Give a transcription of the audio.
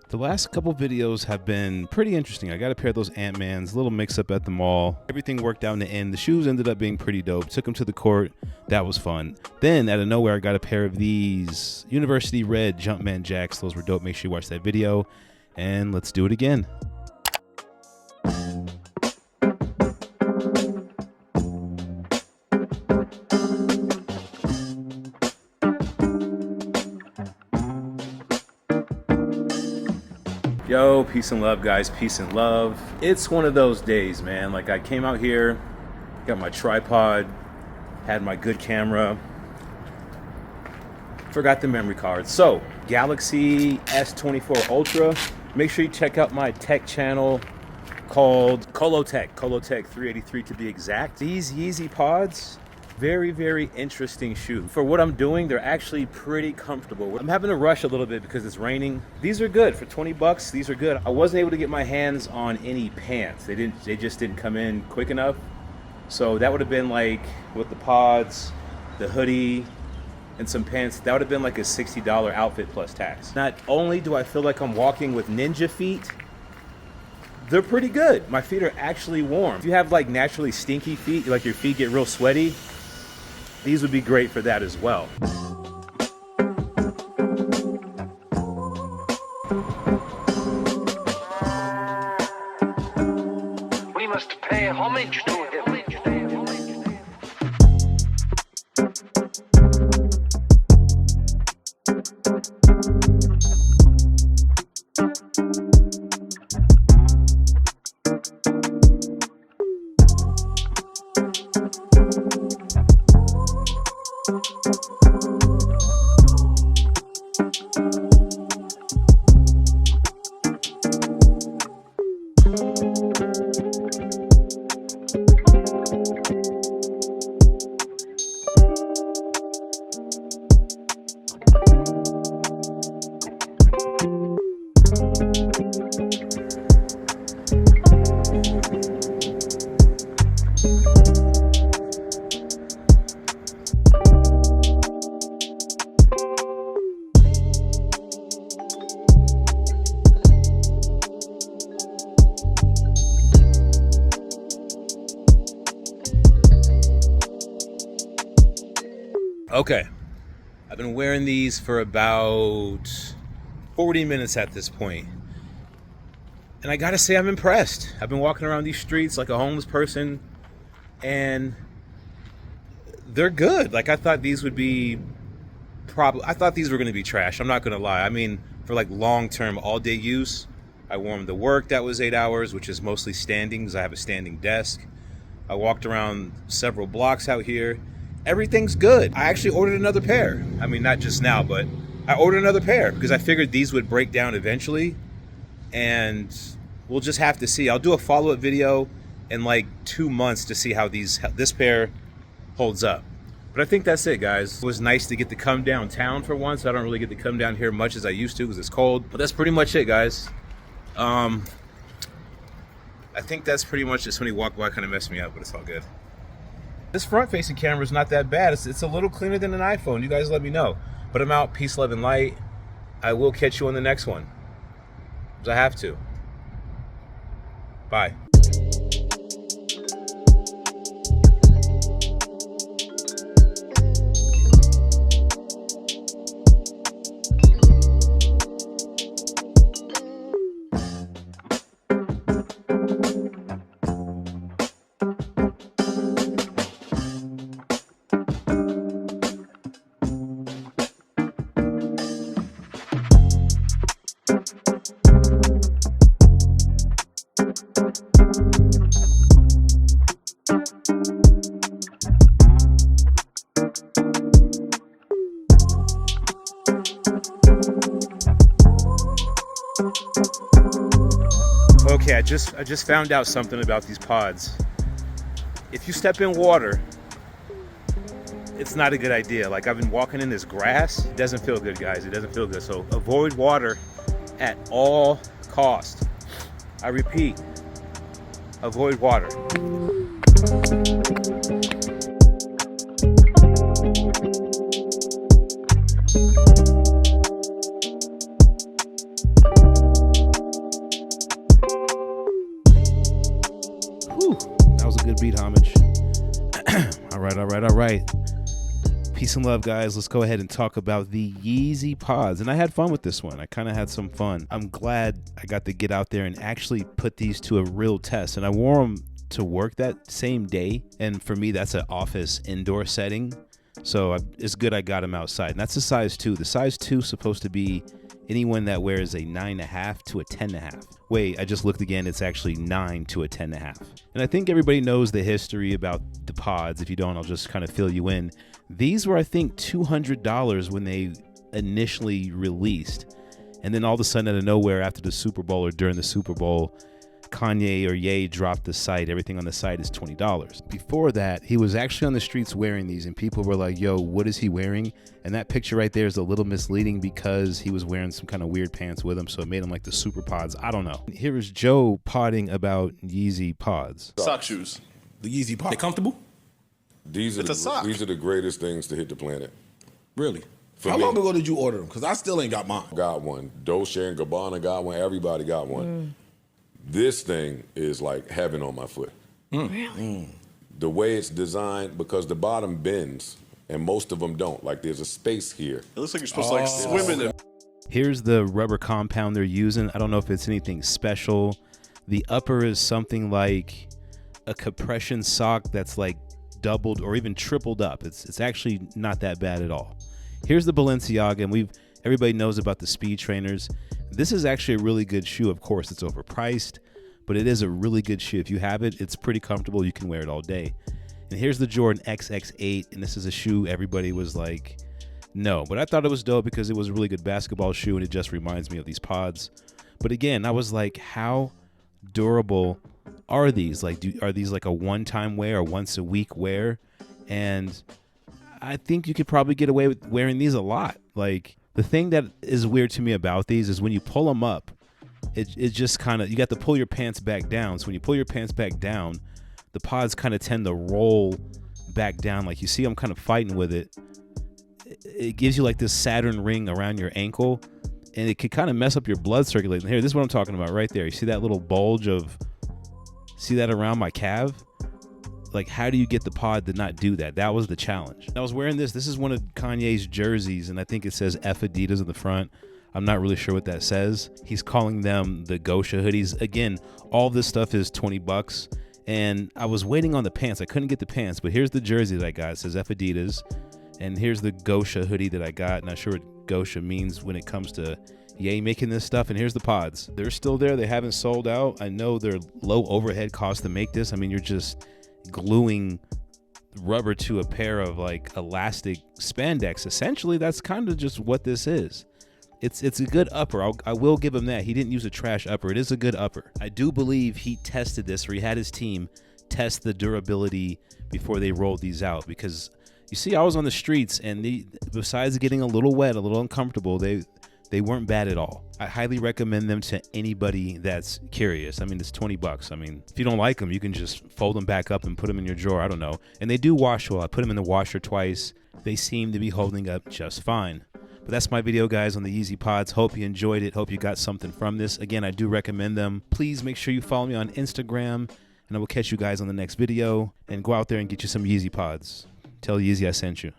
The last couple videos have been pretty interesting. I got a pair of those Ant-Mans, little mix-up at the mall. Everything worked out in the end. The shoes ended up being pretty dope. Took them to the court. That was fun. Then, out of nowhere, I got a pair of these University Red Jumpman Jacks. Those were dope. Make sure you watch that video. And let's do it again. Yo, peace and love, guys. Peace and love. It's one of those days, man. Like, I came out here, got my tripod, had my good camera, forgot the memory card. So, Galaxy S24 Ultra. Make sure you check out my tech channel called Colotech 383 to be exact. These Yeezy pods, very, very interesting shoe. For what I'm doing, they're actually pretty comfortable. I'm having to rush a little bit because it's raining. These are good for 20 bucks. These are good. I wasn't able to get my hands on any pants. They just didn't come in quick enough. So that would have been like with the pods, the hoodie, and some pants. That would have been like a $60 outfit plus tax. Not only do I feel like I'm walking with ninja feet, they're pretty good. My feet are actually warm. If you have like naturally stinky feet, like your feet get real sweaty, these would be great for that as well. We must pay homage to him. Okay, I've been wearing these for about 40 minutes at this point. And I gotta say, I'm impressed. I've been walking around these streets like a homeless person, and they're good. Like, I thought these would be I thought these were gonna be trash. I'm not gonna lie. I mean, for like long-term, all-day use, I wore them to work. That was 8 hours, which is mostly standing because I have a standing desk. I walked around several blocks out here. Everything's good. I actually ordered another pair. I mean, not just now, but I ordered another pair because I figured these would break down eventually, and we'll just have to see. I'll do a follow-up video in like 2 months to see how this pair holds up. But I think that's it, guys. It was nice to get to come downtown for once. I don't really get to come down here much as I used to because it's cold. But that's pretty much it, guys. I think that's pretty much it. Somebody walked by, kind of messed me up, but it's all good. This front-facing camera is not that bad. It's a little cleaner than an iPhone. You guys let me know. But I'm out. Peace, love, and light. I will catch you on the next one. Because I have to. Bye. Okay, I just found out something about these pods. If you step in water, it's not a good idea. Like, I've been walking in this grass. It doesn't feel good, guys. It doesn't feel good. So avoid water at all costs. I repeat, avoid water. Good beat, homage. All right. Peace and love, guys. Let's go ahead and talk about the Yeezy pods. And I had fun with this one. I kind of had some fun. I'm glad I got to get out there and actually put these to a real test. And I wore them to work that same day. And for me, that's an office indoor setting. So it's good I got them outside. And that's a size 2. The size 2 is supposed to be anyone that wears a 9.5 to a 10.5. Wait, I just looked again. It's actually 9 to a 10.5. And I think everybody knows the history about the pods. If you don't, I'll just kind of fill you in. These were, I think, $200 when they initially released. And then all of a sudden, out of nowhere, after the Super Bowl or during the Super Bowl, Kanye or Ye dropped the site. Everything on the site is $20. Before that, he was actually on the streets wearing these, and people were like, yo, what is he wearing? And that picture right there is a little misleading because he was wearing some kind of weird pants with him, so it made him like the super pods. I don't know. Here is Joe podding about Yeezy pods. Sock shoes. The Yeezy pop. They comfortable? These are the greatest things to hit the planet. Really? How long ago did you order them? Because I still ain't got mine. Got one. Dolce and Gabbana got one. Everybody got one. This thing is like heaven on my foot. Really? The way it's designed, because the bottom bends, and most of them don't. Like there's a space here. It looks like you're supposed to like swim in it. Here's the rubber compound they're using. I don't know if it's anything special. The upper is something like a compression sock that's like doubled or even tripled up. It's actually not that bad at all. Here's the Balenciaga, and everybody knows about the speed trainers. This is actually a really good shoe. Of course, it's overpriced, but it is a really good shoe. If you have it, it's pretty comfortable. You can wear it all day. And here's the Jordan XX8, and this is a shoe everybody was like, no. But I thought it was dope because it was a really good basketball shoe, and it just reminds me of these pods. But again, I was like, how durable are these? Like, are these like a one-time wear or once-a-week wear? And I think you could probably get away with wearing these a lot. Like, the thing that is weird to me about these is when you pull them up, it just kind of, you got to pull your pants back down. So when you pull your pants back down, the pods kind of tend to roll back down. Like, you see I'm kind of fighting with it. It gives you like this Saturn ring around your ankle, and it could kind of mess up your blood circulation. Here, this is what I'm talking about right there. You see that little bulge see that around my calf? Like, how do you get the pod to not do that? That was the challenge. I was wearing this. This is one of Kanye's jerseys, and I think it says F Adidas on the front. I'm not really sure what that says. He's calling them the Gosha hoodies. Again, all this stuff is $20, and I was waiting on the pants. I couldn't get the pants, but here's the jersey that I got. It says F Adidas, and here's the Gosha hoodie that I got. Not sure what Gosha means when it comes to Ye making this stuff. And here's the pods. They're still there. They haven't sold out. I know they're low overhead cost to make this. I mean, you're just gluing rubber to a pair of like elastic spandex. Essentially, that's kind of just what this is. It's a good upper. I will give him that. He didn't use a trash upper. It is a good upper. I do believe he tested this, or he had his team test the durability before they rolled these out, because you see, I was on the streets, and besides getting a little wet, a little uncomfortable, they weren't bad at all. I highly recommend them to anybody that's curious. I mean, it's $20. I mean, if you don't like them, you can just fold them back up and put them in your drawer. I don't know. And they do wash well. I put them in the washer twice. They seem to be holding up just fine. But that's my video, guys, on the Yeezy pods. Hope you enjoyed it. Hope you got something from this. Again, I do recommend them. Please make sure you follow me on Instagram, and I will catch you guys on the next video. And go out there and get you some Yeezy pods. Tell Yeezy I sent you.